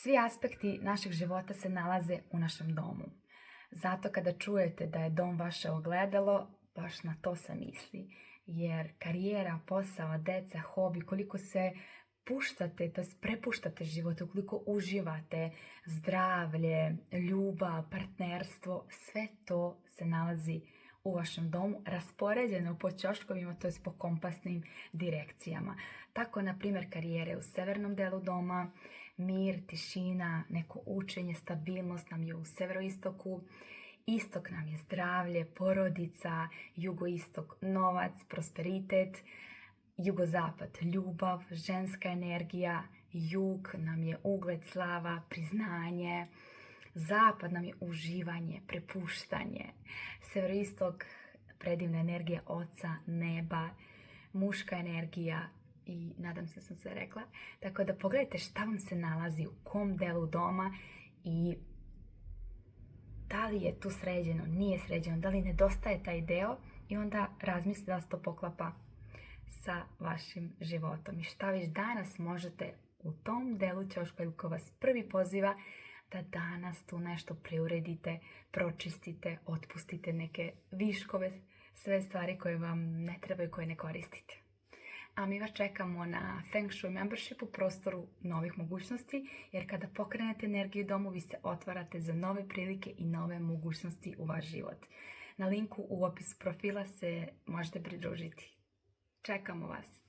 Svi aspekti našeg života se nalaze u našem domu. Zato kada čujete da je dom vaše ogledalo, baš na to se misli. Jer karijera, posao, deca, hobi, koliko se puštate, to prepuštate životu, koliko uživate, zdravlje, ljubav, partnerstvo, sve to se nalazi u vašem domu, raspoređeno po ćoškovima, to je po kompasnim direkcijama. Tako, na primjer, karijere u severnom delu doma, mir, tišina, neko učenje, stabilnost nam je u severoistoku, istok nam je zdravlje, porodica, jugoistok novac, prosperitet, jugozapad ljubav, ženska energija, jug nam je ugled, slava, priznanje, zapad nam je uživanje, prepuštanje, severoistok predivna energija oca, neba, muška energija i nadam se sam sve rekla. Tako da pogledajte šta vam se nalazi u kom delu doma i da li je tu sređeno, nije sređeno, da li nedostaje taj deo i onda razmislite da se to poklapa sa vašim životom. I šta već danas možete u tom delu ćoška ili ko vas prvi poziva da danas tu nešto preuredite, pročistite, otpustite neke viškove, sve stvari koje vam ne trebaju, koje ne koristite. A mi vas čekamo na Feng Shui Membership u prostoru novih mogućnosti, jer kada pokrenete energiju u domu, vi se otvarate za nove prilike i nove mogućnosti u vaš život. Na linku u opisu profila se možete pridružiti. Čekamo vas!